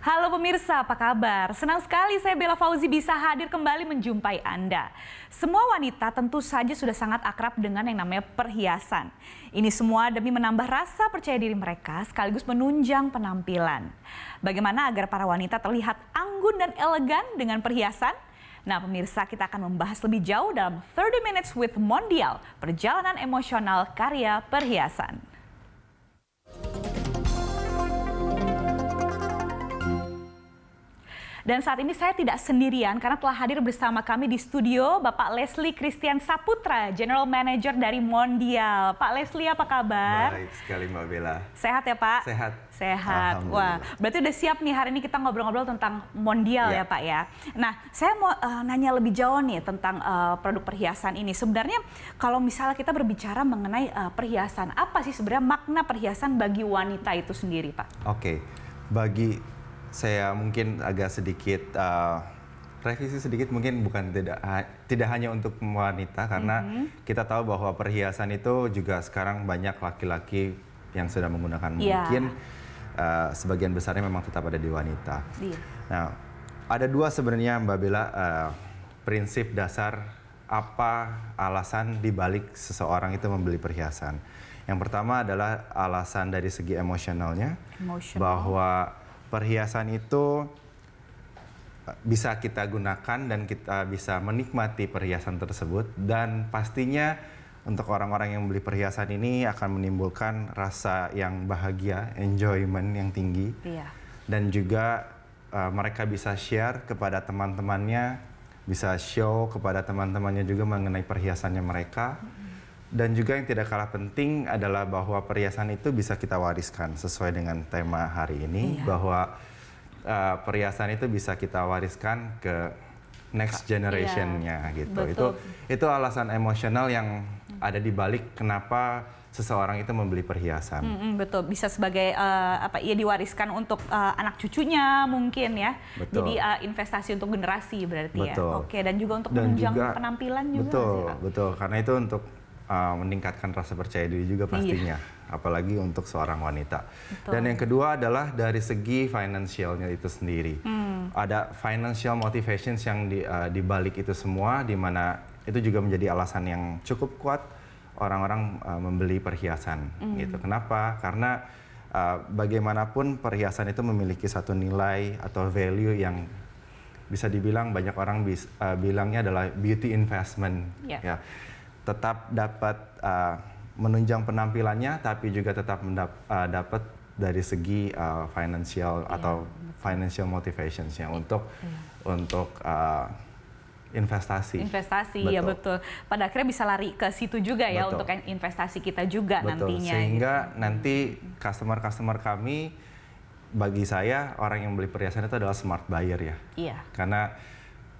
Halo pemirsa, apa kabar? Senang sekali saya Bella Fauzi bisa hadir kembali menjumpai Anda. Semua wanita tentu saja sudah sangat akrab dengan yang namanya perhiasan. Ini semua demi menambah rasa percaya diri mereka sekaligus menunjang penampilan. Bagaimana agar para wanita terlihat anggun dan elegan dengan perhiasan? Nah pemirsa, kita akan membahas lebih jauh dalam 30 Minutes with Mondial, perjalanan emosional karya perhiasan. Dan saat ini saya tidak sendirian karena telah hadir bersama kami di studio Bapak Leslie Christian Saputra, General Manager dari Mondial. Pak Leslie, apa kabar? Baik sekali Mbak Bella. Sehat ya Pak? Sehat. Sehat. Wah, berarti udah siap nih hari ini kita ngobrol-ngobrol tentang Mondial ya Pak ya. Nah, saya mau nanya lebih jauh nih tentang produk perhiasan ini. Sebenarnya kalau misalnya kita berbicara mengenai perhiasan, apa sih sebenarnya makna perhiasan bagi wanita itu sendiri Pak? Oke, bagi saya mungkin agak sedikit revisi sedikit, mungkin bukan tidak hanya untuk wanita karena kita tahu bahwa perhiasan itu juga sekarang banyak laki-laki yang sudah menggunakan. Mungkin sebagian besarnya memang tetap ada di wanita. Nah, ada dua sebenarnya Mbak Bella prinsip dasar apa alasan dibalik seseorang itu membeli perhiasan. Yang pertama adalah alasan dari segi emosionalnya, bahwa perhiasan itu bisa kita gunakan dan kita bisa menikmati perhiasan tersebut, dan pastinya untuk orang-orang yang beli perhiasan ini akan menimbulkan rasa yang bahagia, enjoyment yang tinggi, dan juga mereka bisa share kepada teman-temannya, bisa show kepada teman-temannya juga mengenai perhiasannya mereka. Dan juga yang tidak kalah penting adalah bahwa perhiasan itu bisa kita wariskan sesuai dengan tema hari ini, bahwa perhiasan itu bisa kita wariskan ke next generation-nya gitu. Itu alasan emosional yang ada di balik kenapa seseorang itu membeli perhiasan. Betul, bisa sebagai diwariskan untuk anak cucunya mungkin ya. Jadi investasi untuk generasi berarti ya. Oke, dan juga untuk menunjang penampilan juga. Betul, karena itu untuk meningkatkan rasa percaya diri juga pastinya, apalagi untuk seorang wanita. Dan yang kedua adalah dari segi financialnya itu sendiri. Ada financial motivations yang di balik itu semua, di mana itu juga menjadi alasan yang cukup kuat orang-orang membeli perhiasan. Gitu. Kenapa? Karena bagaimanapun perhiasan itu memiliki satu nilai atau value yang bisa dibilang banyak orang bilangnya adalah beauty investment. Ya. Tetap dapat menunjang penampilannya, tapi juga tetap dapat dari segi financial atau financial motivationsnya untuk investasi. Ya betul. Pada akhirnya bisa lari ke situ juga ya untuk investasi kita juga nantinya. Sehingga nanti customer kami, bagi saya orang yang beli perhiasan itu adalah smart buyer ya. Karena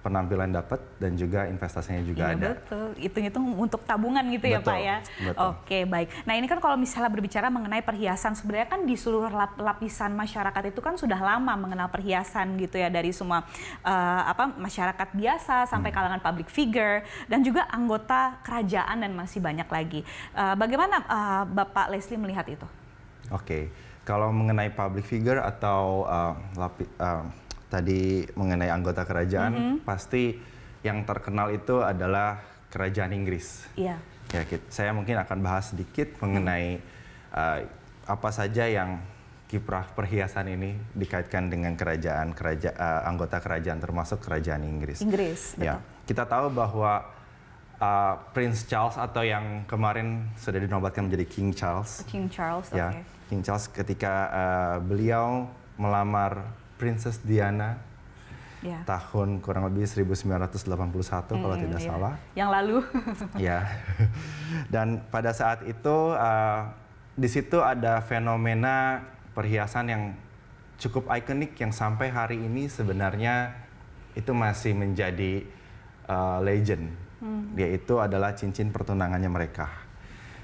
penampilan dapat dan juga investasinya juga ada. Betul, hitung-hitung untuk tabungan gitu ya Pak ya. Oke, baik. Nah ini kan kalau misalnya berbicara mengenai perhiasan, sebenarnya kan di seluruh lapisan masyarakat itu kan sudah lama mengenal perhiasan gitu ya, dari semua masyarakat biasa sampai kalangan public figure dan juga anggota kerajaan dan masih banyak lagi. Bagaimana Bapak Leslie melihat itu? Oke, kalau mengenai public figure atau tadi mengenai anggota kerajaan, pasti yang terkenal itu adalah kerajaan Inggris. Ya, saya mungkin akan bahas sedikit mengenai apa saja yang kiprah perhiasan ini dikaitkan dengan anggota kerajaan, termasuk kerajaan Inggris. Ya, kita tahu bahwa Prince Charles atau yang kemarin sudah dinobatkan menjadi King Charles. King Charles ketika beliau melamar Princess Diana tahun kurang lebih 1981 kalau tidak salah. Yang lalu. Dan pada saat itu di situ ada fenomena perhiasan yang cukup ikonik yang sampai hari ini sebenarnya itu masih menjadi legend. Yaitu adalah cincin pertunangannya mereka.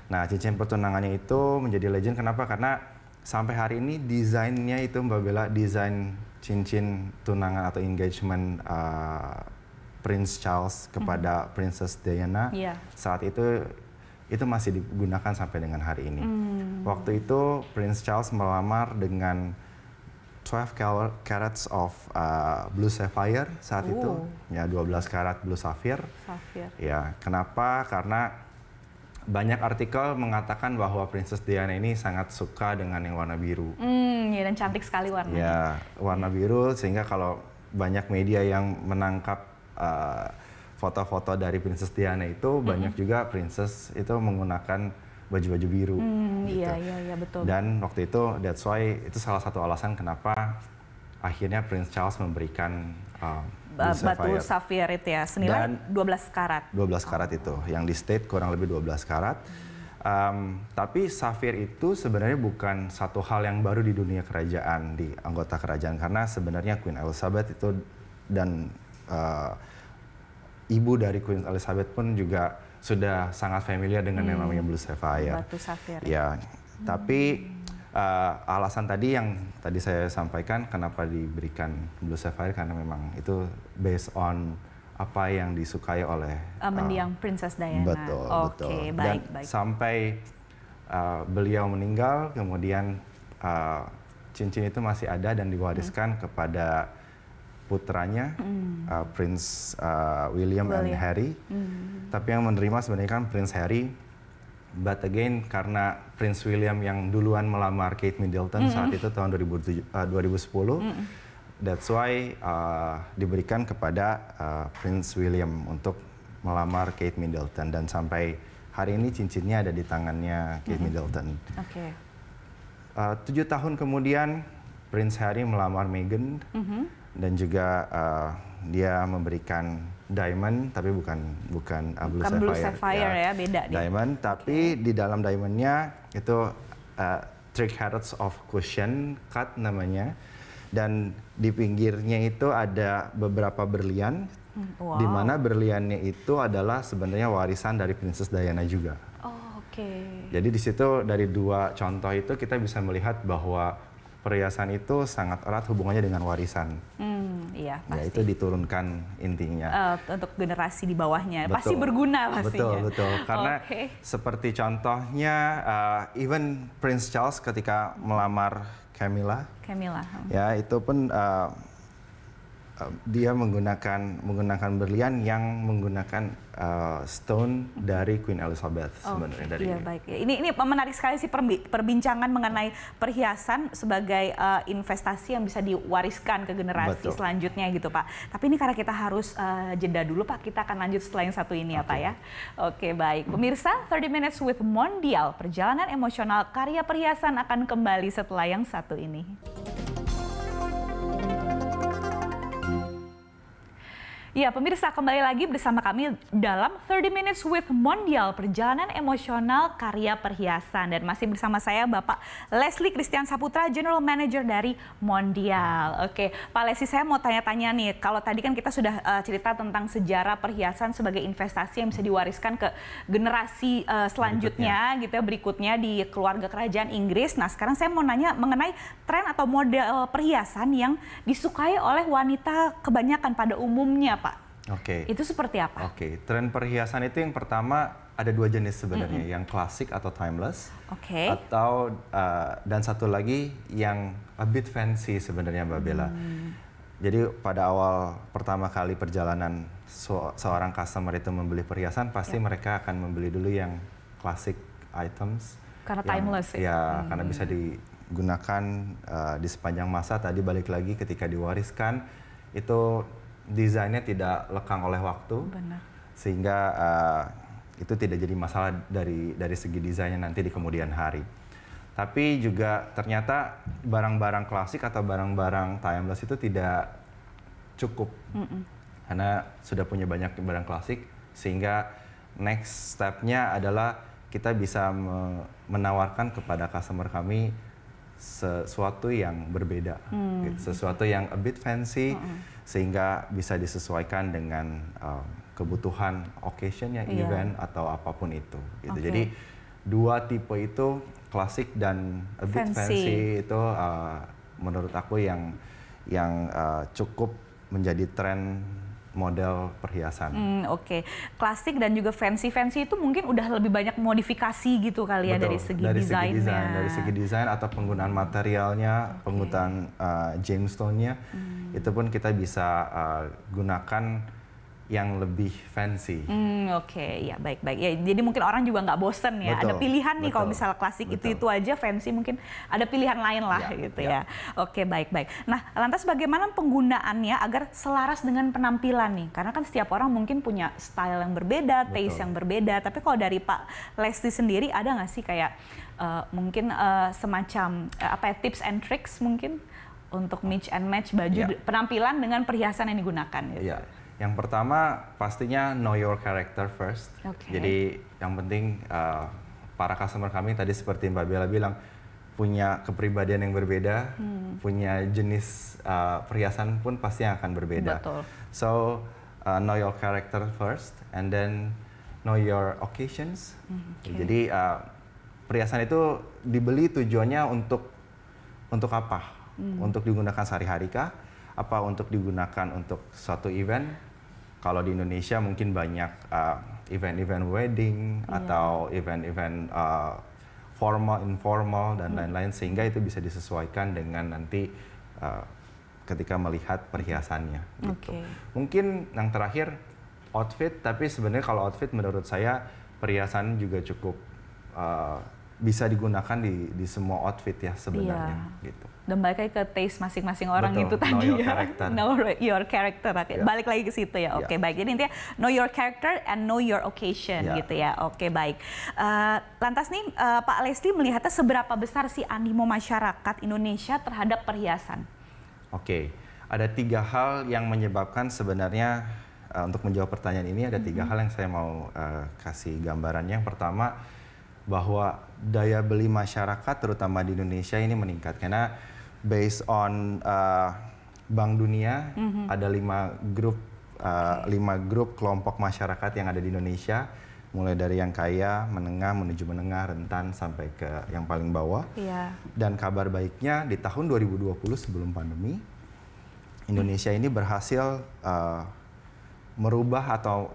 Nah, cincin pertunangannya itu menjadi legend kenapa? Karena sampai hari ini desainnya itu Mbak Bella, desain cincin tunangan atau engagement Prince Charles kepada Princess Diana saat itu masih digunakan sampai dengan hari ini. Waktu itu Prince Charles melamar dengan carats of blue sapphire saat itu, ya 12 karat blue sapphire. Ya, kenapa? Karena banyak artikel mengatakan bahwa Princess Diana ini sangat suka dengan yang warna biru. Ya, dan cantik sekali warnanya. Ya, warna biru, sehingga kalau banyak media yang menangkap foto-foto dari Princess Diana itu, banyak juga princess itu menggunakan baju-baju biru. Gitu. Iya, betul. Dan waktu itu, that's why itu salah satu alasan kenapa akhirnya Prince Charles memberikan batu sapphire itu ya, senilai 12 karat. 12 karat itu, yang di state kurang lebih 12 karat. Tapi sapphire itu sebenarnya bukan satu hal yang baru di dunia kerajaan, di anggota kerajaan. Karena sebenarnya Queen Elizabeth itu dan ibu dari Queen Elizabeth pun juga sudah sangat familiar dengan yang namanya blue sapphire. Batu sapphire. Ya, tapi alasan tadi yang tadi saya sampaikan kenapa diberikan blue sapphire, karena memang itu based on apa yang disukai oleh mendiang Princess Diana. Betul, betul. Baik, Dan sampai beliau meninggal, kemudian cincin itu masih ada dan diwariskan kepada putranya, Prince William and Harry. Tapi yang menerima sebenarnya kan Prince Harry. But again, karena Prince William yang duluan melamar Kate Middleton saat itu tahun 2010, that's why diberikan kepada Prince William untuk melamar Kate Middleton. Dan sampai hari ini cincinnya ada di tangannya Kate Middleton. 7 tahun kemudian Prince Harry melamar Meghan. Dan juga dia memberikan diamond, tapi bukan blue sapphire ya, beda nih. Diamond, tapi di dalam diamondnya itu 3 carats of cushion cut namanya, dan di pinggirnya itu ada beberapa berlian, di mana berliannya itu adalah sebenarnya warisan dari Princess Diana juga. Jadi di situ dari 2 contoh itu kita bisa melihat bahwa perhiasan itu sangat erat hubungannya dengan warisan. Iya, pasti. Ya, itu diturunkan intinya. Untuk generasi di bawahnya. Betul. Pasti berguna pastinya. Betul. Karena seperti contohnya, even Prince Charles ketika melamar Camilla. Ya, itu pun dia menggunakan berlian yang menggunakan stone dari Queen Elizabeth sebenarnya dari ini. Baik. Ini menarik sekali sih perbincangan mengenai perhiasan sebagai investasi yang bisa diwariskan ke generasi selanjutnya gitu, Pak. Tapi ini karena kita harus jeda dulu, Pak. Kita akan lanjut setelah yang satu ini ya, Pak ya. Oke, baik. Pemirsa, 30 Minutes with Mondial, perjalanan emosional karya perhiasan akan kembali setelah yang satu ini. Ya, pemirsa, kembali lagi bersama kami dalam 30 Minutes with Mondial, perjalanan emosional karya perhiasan. Dan masih bersama saya Bapak Leslie Christian Saputra, General Manager dari Mondial. Oke, Pak Leslie, saya mau tanya-tanya nih, kalau tadi kan kita sudah cerita tentang sejarah perhiasan sebagai investasi yang bisa diwariskan ke generasi selanjutnya gitu ya, berikutnya di keluarga kerajaan Inggris. Nah, sekarang saya mau nanya mengenai tren atau model perhiasan yang disukai oleh wanita kebanyakan pada umumnya, Pak. Itu seperti apa? Tren perhiasan itu yang pertama ada 2 jenis sebenarnya, yang klasik atau timeless, atau dan satu lagi yang a bit fancy sebenarnya, Mbak Bella. Jadi pada awal pertama kali perjalanan seorang customer itu membeli perhiasan, pasti mereka akan membeli dulu yang classic items. Karena timeless ya. Karena bisa digunakan di sepanjang masa. Tadi balik lagi ketika diwariskan, itu desainnya tidak lekang oleh waktu. Benar. Sehingga itu tidak jadi masalah dari segi desainnya nanti di kemudian hari. Tapi juga ternyata barang-barang klasik atau barang-barang timeless itu tidak cukup. Karena sudah punya banyak barang klasik, sehingga next step-nya adalah kita bisa menawarkan kepada customer kami sesuatu yang berbeda, gitu. Sesuatu yang a bit fancy, sehingga bisa disesuaikan dengan kebutuhan occasion, event atau apapun itu. Gitu. Jadi 2 tipe itu, klasik dan a bit fancy itu menurut aku yang cukup menjadi tren model perhiasan. Oke. Klasik dan juga fancy itu mungkin udah lebih banyak modifikasi gitu kali ya. Betul, dari segi desainnya. dari segi desain atau penggunaan materialnya, penggunaan gemstone-nya, itu pun kita bisa gunakan yang lebih fancy. Oke, ya baik-baik. Ya, jadi mungkin orang juga nggak bosen ya. Betul, Ada pilihan nih kalau betul, misalnya klasik betul. itu aja, fancy mungkin ada pilihan lain lah gitu ya. Oke, baik-baik. Nah, lantas bagaimana penggunaannya agar selaras dengan penampilan nih? Karena kan setiap orang mungkin punya style yang berbeda, taste yang berbeda. Tapi kalau dari Pak Leslie sendiri ada nggak sih kayak mungkin semacam tips and tricks mungkin untuk mix and match baju penampilan dengan perhiasan yang digunakan gitu? Iya. Yang pertama pastinya know your character first. Jadi yang penting para customer kami tadi seperti Mbak Bella bilang punya kepribadian yang berbeda, punya jenis perhiasan pun pasti yang akan berbeda. Betul. So know your character first, and then know your occasions. Jadi perhiasan itu dibeli tujuannya untuk apa? Untuk digunakan sehari-hari kah? Apa untuk digunakan untuk suatu event? Kalau di Indonesia mungkin banyak event-event wedding atau event-event formal, informal dan lain-lain, sehingga itu bisa disesuaikan dengan nanti ketika melihat perhiasannya. Gitu. Mungkin yang terakhir outfit, tapi sebenarnya kalau outfit menurut saya perhiasan juga cukup bisa digunakan di semua outfit ya sebenarnya. Gitu. Dan balik lagi ke taste masing-masing orang. Betul, itu tadi know your character. Know your character. Balik lagi ke situ ya. Oke, baik. Jadi intinya know your character and know your occasion gitu ya. Oke, baik. Lantas nih Pak Leslie melihatnya seberapa besar sih animo masyarakat Indonesia terhadap perhiasan? Oke, ada 3 hal yang menyebabkan sebenarnya untuk menjawab pertanyaan ini ada 3 hal yang saya mau kasih gambarannya. Yang pertama, bahwa daya beli masyarakat terutama di Indonesia ini meningkat karena based on Bank Dunia ada 5 grup kelompok masyarakat yang ada di Indonesia, mulai dari yang kaya, menengah, menuju menengah, rentan sampai ke yang paling bawah. Dan kabar baiknya di tahun 2020 sebelum pandemi, Indonesia ini berhasil merubah atau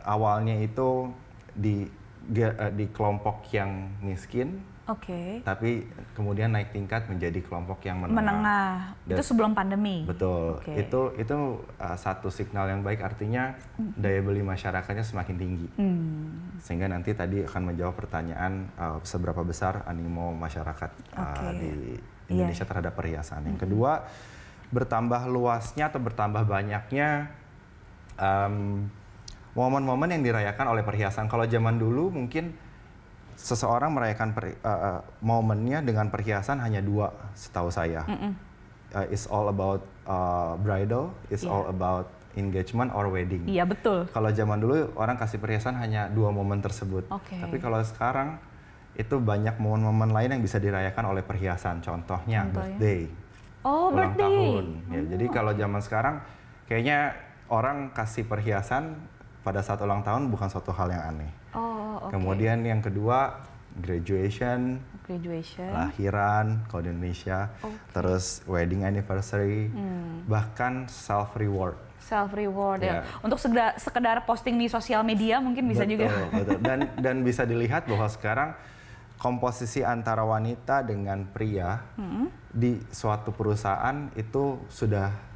awalnya itu di kelompok yang miskin, tapi kemudian naik tingkat menjadi kelompok yang menengah. Itu sebelum pandemi. Betul. Itu satu signal yang baik, artinya daya beli masyarakatnya semakin tinggi. Sehingga nanti tadi akan menjawab pertanyaan seberapa besar animo masyarakat di Indonesia terhadap perhiasan. Yang kedua, bertambah luasnya atau bertambah banyaknya momen-momen yang dirayakan oleh perhiasan. Kalau zaman dulu mungkin seseorang merayakan momennya dengan perhiasan hanya 2 setahu saya. It's all about bridal, it's all about engagement or wedding. Iya, betul. Kalau zaman dulu orang kasih perhiasan hanya 2 momen tersebut. Tapi kalau sekarang itu banyak momen-momen lain yang bisa dirayakan oleh perhiasan. Contohnya birthday, ulang tahun. Ya, jadi kalau zaman sekarang kayaknya orang kasih perhiasan pada saat ulang tahun bukan suatu hal yang aneh. Kemudian yang kedua, graduation, lahiran kalau di Indonesia, terus wedding anniversary, bahkan self reward. Ya. Untuk sekedar posting di sosial media mungkin bisa juga. Betul. Dan bisa dilihat bahwa sekarang komposisi antara wanita dengan pria di suatu perusahaan itu sudah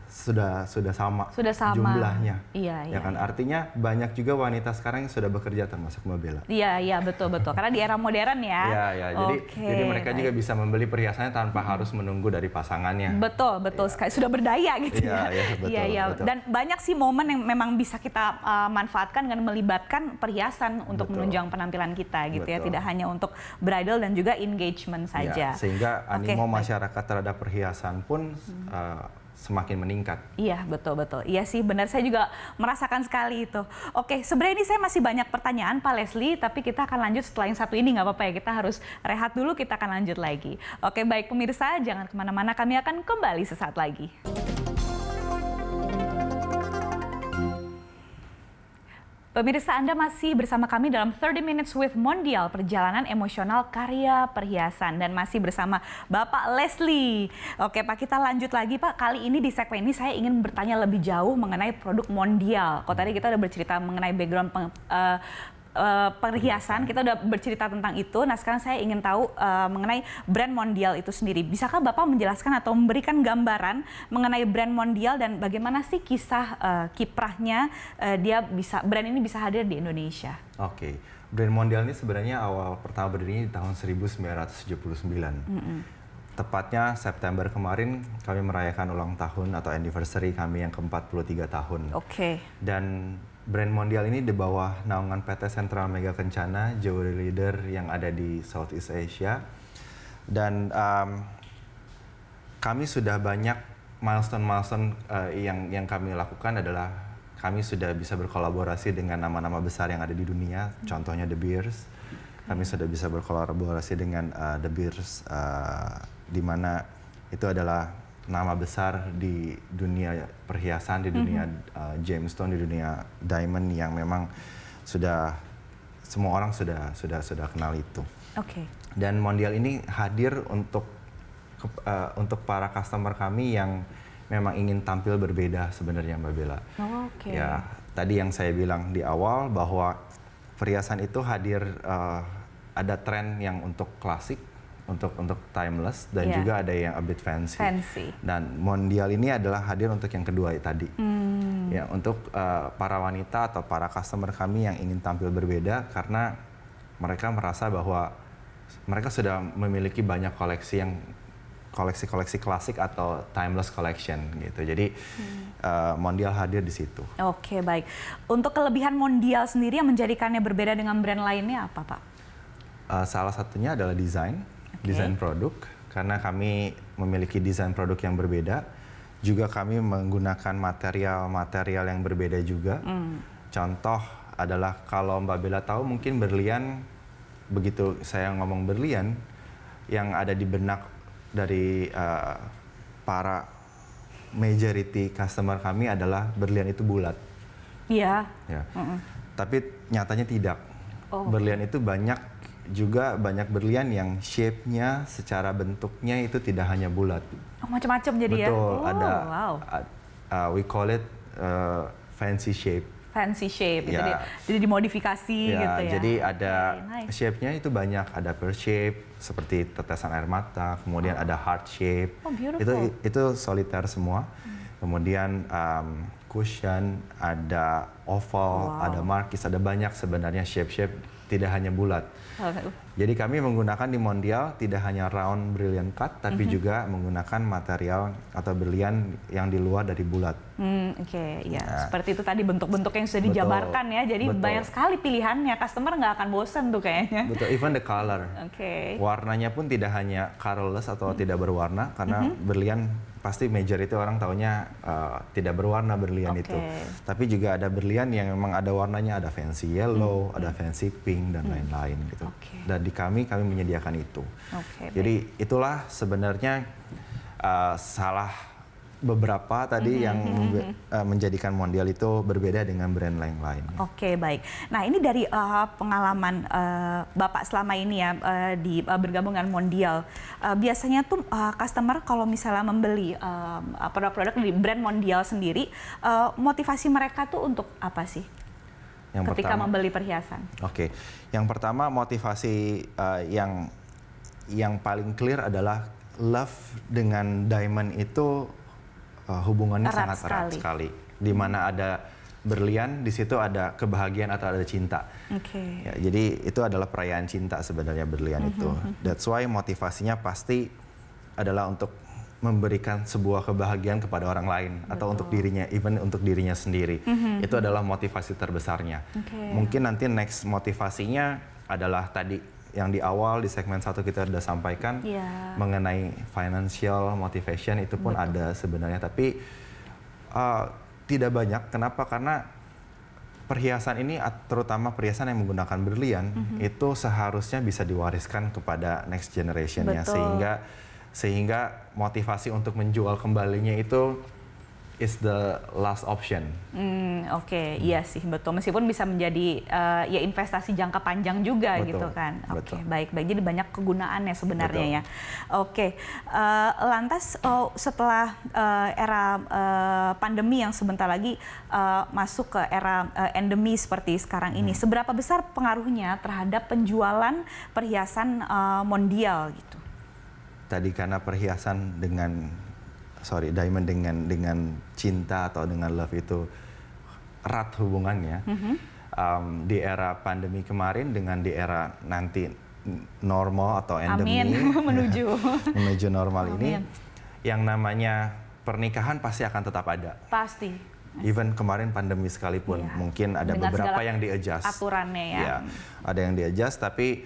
sama jumlahnya. Ya kan, artinya banyak juga wanita sekarang yang sudah bekerja, termasuk Mbak Bella. Iya, betul. Karena di era modern ya. Jadi mereka juga bisa membeli perhiasannya tanpa harus menunggu dari pasangannya. Betul sekali, sudah berdaya gitu ya. Betul. Dan banyak sih momen yang memang bisa kita manfaatkan dengan melibatkan perhiasan untuk menunjang penampilan kita gitu ya. Tidak hanya untuk bridal dan juga engagement saja. Sehingga animo masyarakat terhadap perhiasan pun semakin meningkat. Iya, betul. Iya sih, benar. Saya juga merasakan sekali itu. Oke, sebenarnya ini saya masih banyak pertanyaan Pak Leslie, tapi kita akan lanjut setelah yang satu ini, nggak apa-apa ya. Kita harus rehat dulu, kita akan lanjut lagi. Oke, baik pemirsa, jangan kemana-mana. Kami akan kembali sesaat lagi. Pemirsa, Anda masih bersama kami dalam 30 Minutes with Mondial, perjalanan emosional karya perhiasan. Dan masih bersama Bapak Leslie. Oke Pak, kita lanjut lagi Pak. Kali ini di segmen ini saya ingin bertanya lebih jauh mengenai produk Mondial. Kalau tadi kita udah bercerita mengenai background perhiasan, kita udah bercerita tentang itu. Nah sekarang saya ingin tahu mengenai brand Mondial itu sendiri. Bisakah Bapak menjelaskan atau memberikan gambaran mengenai brand Mondial dan bagaimana sih kisah kiprahnya brand ini bisa hadir di Indonesia? Oke, brand Mondial ini sebenarnya awal pertama berdiri di tahun 1979. Tepatnya September kemarin kami merayakan ulang tahun atau anniversary kami yang ke-43 tahun. Oke. Dan brand Mondial ini di bawah naungan PT Sentral Mega Kencana, jewelry leader yang ada di Southeast Asia. Dan kami sudah banyak milestone yang kami lakukan adalah kami sudah bisa berkolaborasi dengan nama-nama besar yang ada di dunia, contohnya De Beers. Kami sudah bisa berkolaborasi dengan De Beers, di mana itu adalah nama besar di dunia perhiasan, di dunia gemstone, di dunia diamond yang memang sudah semua orang sudah kenal itu. Oke. Dan Mondial ini hadir untuk para customer kami yang memang ingin tampil berbeda sebenarnya Mbak Bella. Oke. Ya, tadi yang saya bilang di awal bahwa perhiasan itu hadir ada tren yang untuk klasik, untuk timeless, dan juga ada yang a bit fancy. Dan Mondial ini adalah hadir untuk yang kedua tadi. Ya, untuk para wanita atau para customer kami yang ingin tampil berbeda karena mereka merasa bahwa mereka sudah memiliki banyak koleksi klasik atau timeless collection gitu. Jadi Mondial hadir di situ. Oke, baik. Untuk kelebihan Mondial sendiri yang menjadikannya berbeda dengan brand lainnya apa, Pak? Salah satunya adalah desain produk, karena kami memiliki desain produk yang berbeda. Juga kami menggunakan material yang berbeda juga. Contoh adalah kalau Mbak Bella tahu mungkin berlian, begitu saya ngomong berlian, yang ada di benak dari para majority customer kami adalah berlian itu bulat. Iya. Ya. Tapi nyatanya tidak. Berlian itu banyak berlian yang shape-nya secara bentuknya itu tidak hanya bulat. Macam-macam jadi ya? Betul, we call it fancy shape. Fancy shape, Ya. jadi dimodifikasi gitu ya? Jadi ada shape-nya itu banyak, ada pear shape, seperti tetesan air mata, kemudian ada heart shape, itu solitaire semua. Kemudian cushion, ada oval, ada marquise, ada banyak sebenarnya shape-shape, tidak hanya bulat. Jadi kami menggunakan di Mondial tidak hanya round brilliant cut, tapi juga menggunakan material atau berlian yang di luar dari bulat. Oke, ya. Seperti itu tadi bentuk-bentuk yang sudah dijabarkan ya. Jadi banyak sekali pilihannya, customer nggak akan bosan tuh kayaknya. Betul, even the color. Warnanya pun tidak hanya colorless atau tidak berwarna, karena berlian pasti major itu orang taunya tidak berwarna berlian itu. Tapi juga ada berlian yang memang ada warnanya, ada fancy yellow, ada fancy pink, dan lain-lain gitu. Dan di kami menyediakan itu. Jadi itulah sebenarnya salah beberapa tadi yang menjadikan Mondial itu berbeda dengan brand lain-lain. Oke, baik. Nah ini dari pengalaman Bapak selama ini ya di bergabung dengan Mondial, biasanya tuh customer kalau misalnya membeli produk-produk di brand Mondial sendiri, motivasi mereka tuh untuk apa sih? Ketika membeli perhiasan. Oke, yang pertama motivasi yang paling clear adalah love dengan diamond itu hubungannya sangat erat sekali. Di mana ada berlian, di situ ada kebahagiaan atau ada cinta. Ya, jadi itu adalah perayaan cinta sebenarnya berlian itu. That's why motivasinya pasti adalah untuk memberikan sebuah kebahagiaan kepada orang lain atau untuk dirinya, even untuk dirinya sendiri. Itu adalah motivasi terbesarnya. Mungkin nanti next motivasinya adalah tadi yang di awal di segmen 1 kita sudah sampaikan mengenai financial motivation, itu pun ada sebenarnya, tapi tidak banyak. Kenapa? Karena perhiasan ini, terutama perhiasan yang menggunakan berlian, itu seharusnya bisa diwariskan kepada next generation-nya, sehingga motivasi untuk menjual kembalinya itu is the last option. Oke, iya sih betul. Meskipun bisa menjadi ya investasi jangka panjang juga Betul, gitu kan. Oke, betul. baik-baik. Jadi banyak kegunaannya sebenarnya Betul. ya. Oke, lantas setelah era pandemi yang sebentar lagi masuk ke era endemi seperti sekarang ini, seberapa besar pengaruhnya terhadap penjualan perhiasan Mondial gitu? Tadi karena perhiasan diamond dengan cinta atau dengan love itu erat hubungannya. Di era pandemi kemarin dengan di era nanti normal atau endemi, Amin, menuju normal ini, Amin. yang namanya pernikahan pasti akan tetap ada. Pasti. Even kemarin pandemi sekalipun, Iya. mungkin ada Dengan beberapa segala yang di-adjust. aturannya ya. Iya, ada yang di-adjust, tapi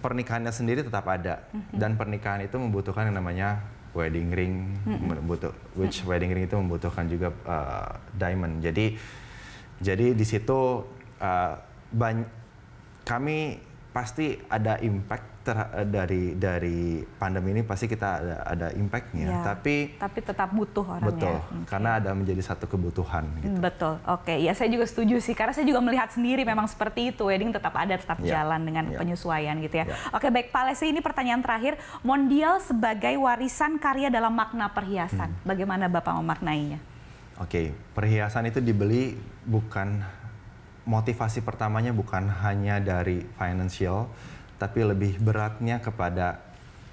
pernikahannya sendiri tetap ada. Dan pernikahan itu membutuhkan yang namanya wedding ring, which wedding ring itu membutuhkan juga diamond. Jadi di situ kami pasti ada impact dari pandemi ini, pasti kita ada impactnya. Ya, tapi tetap butuh orangnya. betul, karena ada menjadi satu kebutuhan. Gitu. Betul, oke. Ya saya juga setuju sih, karena saya juga melihat sendiri memang seperti itu. Wedding tetap ada, tetap Ya. jalan dengan Ya. penyesuaian gitu ya. Ya. Oke, baik Pak Leslie, ini pertanyaan terakhir. Mondial sebagai warisan karya dalam makna perhiasan. Bagaimana Bapak memaknainya? Oke, perhiasan itu dibeli motivasi pertamanya bukan hanya dari financial, tapi lebih beratnya kepada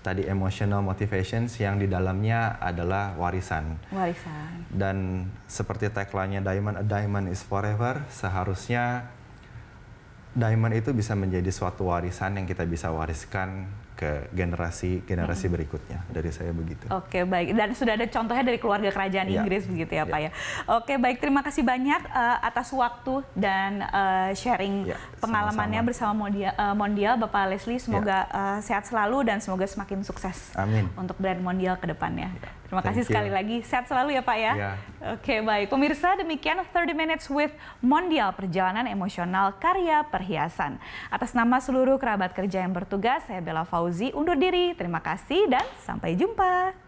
tadi emotional motivations yang di dalamnya adalah warisan. Warisan. Dan seperti tagline-nya Diamond, a diamond is forever, seharusnya diamond itu bisa menjadi suatu warisan yang kita bisa wariskan ke generasi berikutnya. Dari saya begitu. Oke, baik. Dan sudah ada contohnya dari keluarga kerajaan Ya. Inggris begitu ya, Ya. Pak ya. Oke, baik. Terima kasih banyak atas waktu dan sharing Ya, pengalamannya sama-sama. bersama Mondial, Bapak Leslie. Semoga sehat selalu dan semoga semakin sukses Amin. untuk brand Mondial ke depannya. Ya. Terima kasih Thank you. sekali lagi. Sehat selalu ya, Pak ya. Ya. Oke, baik. Pemirsa, demikian 30 Minutes with Mondial, perjalanan emosional karya perhiasan. Atas nama seluruh kerabat kerja yang bertugas, saya Bella Fauzi undur diri. Terima kasih dan sampai jumpa.